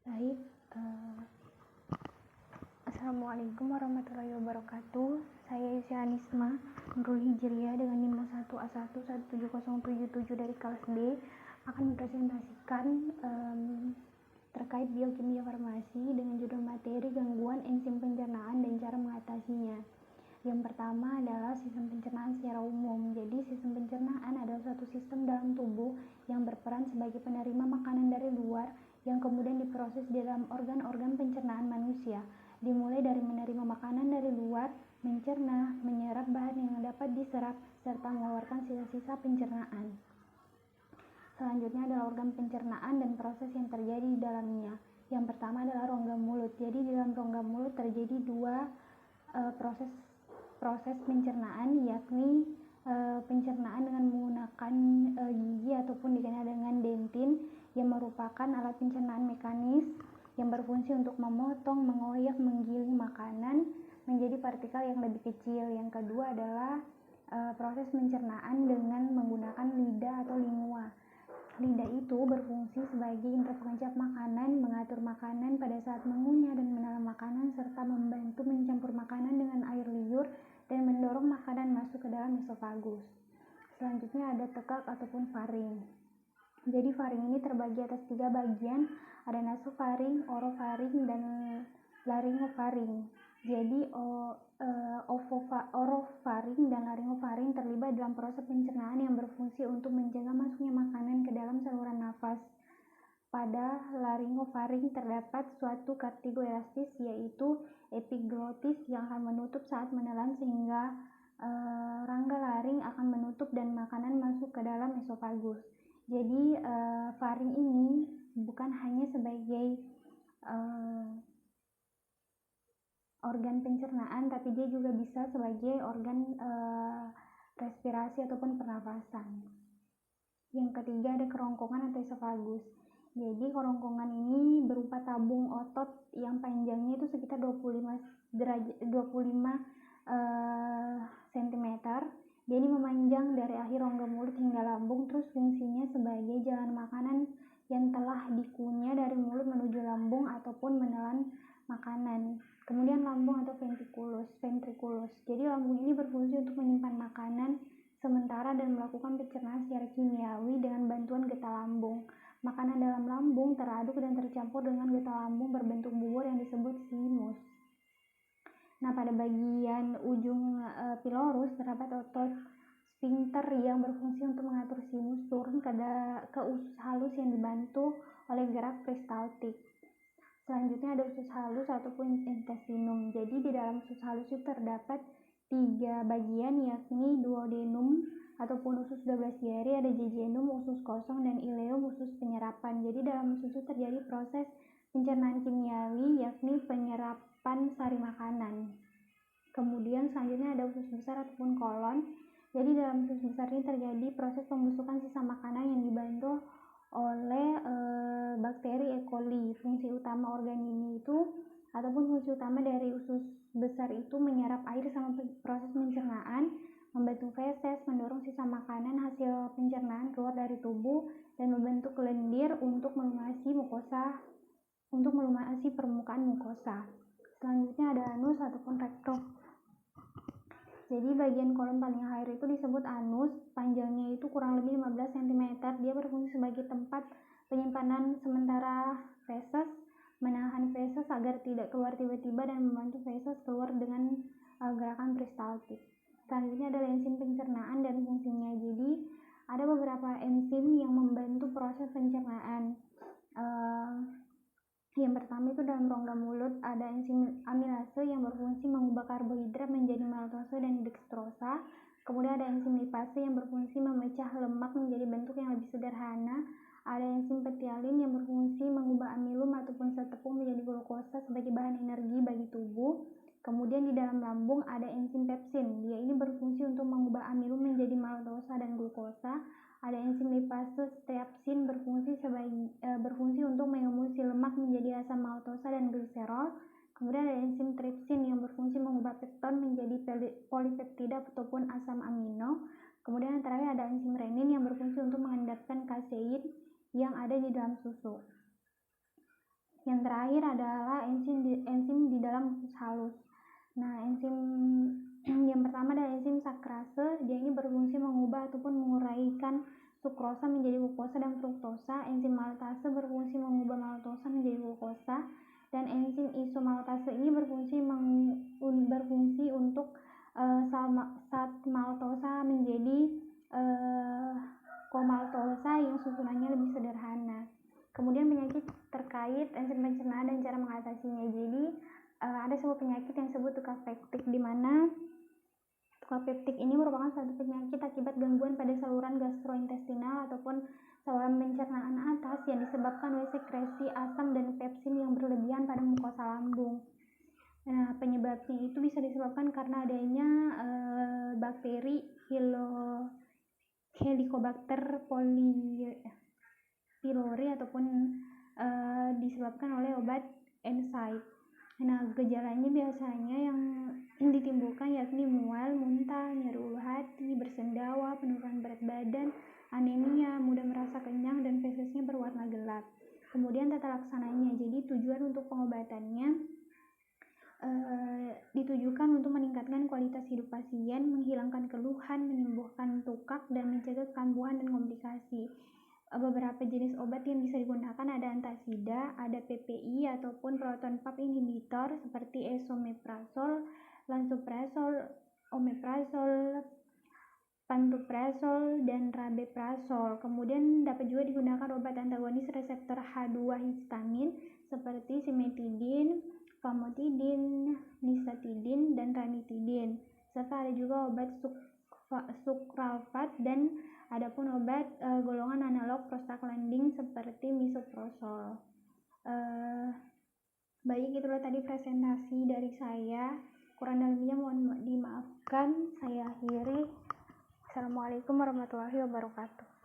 Baik, Assalamualaikum warahmatullahi wabarakatuh. Saya Isya Anisma Nurul Hijriyah dengan NIM 1A11707 dari kelas D akan mempresentasikan terkait biokimia farmasi dengan judul materi gangguan enzim pencernaan dan cara mengatasinya. Yang pertama adalah sistem pencernaan secara umum. Jadi sistem pencernaan adalah suatu sistem dalam tubuh yang berperan sebagai penerima makanan dari luar yang kemudian diproses di dalam organ-organ pencernaan manusia, dimulai dari menerima makanan dari luar, mencerna, menyerap bahan yang dapat diserap, serta mengeluarkan sisa-sisa pencernaan. Selanjutnya adalah organ pencernaan dan proses yang terjadi di dalamnya. Yang pertama adalah rongga mulut. Jadi di dalam rongga mulut terjadi dua proses pencernaan, yakni pencernaan dengan menggunakan gigi ataupun dikenal dengan dentin, yang merupakan alat pencernaan mekanis yang berfungsi untuk memotong, mengoyak, menggiling makanan menjadi partikel yang lebih kecil. Yang kedua adalah proses pencernaan dengan menggunakan lidah atau lingua. Lidah itu berfungsi sebagai indera pengencap makanan, mengatur makanan pada saat mengunyah dan menelan makanan, serta membantu mencampur makanan dengan air liur dan mendorong makanan masuk ke dalam esofagus. Selanjutnya ada tekak ataupun faring. Jadi faring ini terbagi atas 3 bagian, ada nasofaring, orofaring, dan laryngofaring. Jadi orofaring dan laryngofaring terlibat dalam proses pencernaan yang berfungsi untuk mencegah masuknya makanan ke dalam saluran nafas. Pada laryngofaring terdapat suatu kartigo elastis, yaitu epiglotis, yang akan menutup saat menelan sehingga rangga laring akan menutup dan makanan masuk ke dalam esofagus. Jadi faring ini bukan hanya sebagai organ pencernaan, tapi dia juga bisa sebagai organ respirasi ataupun pernafasan. Yang ketiga ada kerongkongan atau esofagus. Jadi kerongkongan ini berupa tabung otot yang panjangnya itu sekitar 25 cm. Dia ini memanjang dari akhir rongga mulut hingga lambung, terus fungsinya sebagai jalan makanan yang telah dikunyah dari mulut menuju lambung ataupun menelan makanan. Kemudian lambung atau ventriculus. Jadi lambung ini berfungsi untuk menyimpan makanan sementara dan melakukan pencernaan secara kimiawi dengan bantuan getah lambung. Makanan dalam lambung teraduk dan tercampur dengan getah lambung berbentuk bubur yang disebut thymus. Nah, pada bagian ujung pilorus terdapat otot sphincter yang berfungsi untuk mengatur sinus turun ke usus halus yang dibantu oleh gerak peristaltik. Selanjutnya ada usus halus ataupun intestinum. Jadi di dalam usus halus itu terdapat 3 bagian, yakni duodenum ataupun usus 12 jari, ada jejunum, usus kosong, dan ileum, usus penyerapan. Jadi dalam usus itu terjadi proses pencernaan kimiawi, yakni penyerapan sari makanan. Kemudian selanjutnya ada usus besar ataupun kolon. Jadi dalam usus besar ini terjadi proses pembusukan sisa makanan yang dibantu oleh bakteri E. coli. Fungsi utama organ ini itu ataupun fungsi utama dari usus besar itu menyerap air sama proses pencernaan, membantu feses, mendorong sisa makanan hasil pencernaan keluar dari tubuh, dan membentuk lendir untuk melumasi permukaan mukosa. Selanjutnya ada anus ataupun rektum. Jadi bagian kolon paling akhir itu disebut anus, panjangnya itu kurang lebih 15 cm. Dia berfungsi sebagai tempat penyimpanan sementara feses, menahan feses agar tidak keluar tiba-tiba, dan membantu feses keluar dengan gerakan peristaltik. Selanjutnya adalah enzim pencernaan dan fungsinya. Jadi ada beberapa enzim yang membantu proses pencernaan. Yang pertama itu dalam rongga mulut ada enzim amilase yang berfungsi mengubah karbohidrat menjadi maltose dan dextrosa. Kemudian ada enzim lipase yang berfungsi memecah lemak menjadi bentuk yang lebih sederhana. Ada enzim petialin yang berfungsi mengubah amilum ataupun sel tepung menjadi glukosa sebagai bahan energi bagi tubuh. Kemudian di dalam lambung ada enzim pepsin. Dia ini berfungsi untuk mengubah amilum menjadi maltosa dan glukosa. Ada enzim lipase steapsin berfungsi untuk mengemulsi lemak menjadi asam maltosa dan gliserol. Kemudian ada enzim tripsin yang berfungsi mengubah pepton menjadi polipeptida ataupun asam amino. Kemudian yang terakhir ada enzim renin yang berfungsi untuk mengendapkan kasein yang ada di dalam susu. Yang terakhir adalah enzim di dalam usus halus. Nah, enzim yang pertama adalah enzim sakrase. Dia ini berfungsi mengubah ataupun menguraikan sukrosa menjadi glukosa dan fruktosa. Enzim maltase berfungsi mengubah maltosa menjadi glukosa, dan enzim isomaltase ini berfungsi untuk zat maltosa menjadi komaltosa yang susunannya lebih sederhana. Kemudian penyakit terkait enzim pencernaan dan cara mengatasinya. Jadi ada sebuah penyakit yang disebut tukapektik, di mana tukapektik ini merupakan suatu penyakit akibat gangguan pada saluran gastrointestinal ataupun saluran pencernaan atas yang disebabkan oleh sekresi asam dan pepsin yang berlebihan pada mukosa lambung. Nah, penyebabnya itu bisa disebabkan karena adanya bakteri Helicobacter pylori ataupun disebabkan oleh obat NSAID. Nah, gejalanya biasanya yang ditimbulkan yakni mual, muntah, nyeri ulu hati, bersendawa, penurunan berat badan, anemia, mudah merasa kenyang, dan fesesnya berwarna gelap. Kemudian tata laksananya, jadi tujuan untuk pengobatannya ditujukan untuk meningkatkan kualitas hidup pasien, menghilangkan keluhan, menyembuhkan tukak, dan mencegah kambuhan dan komplikasi. Beberapa jenis obat yang bisa digunakan ada antasida, ada PPI ataupun proton pump inhibitor seperti esomeprazol, lansoprazol, omeprazol, pantoprazol, dan rabeprazol. Kemudian dapat juga digunakan obat antagonis reseptor H2 histamin seperti simetidin, famotidin, nisatidin, dan ranitidin. Serta ada juga obat sukralfat dan adapun obat golongan analog prostaglandin seperti misoprostol. Baik, itulah tadi presentasi dari saya. Kurang lebihnya mohon dimaafkan. Saya akhiri. Assalamualaikum warahmatullahi wabarakatuh.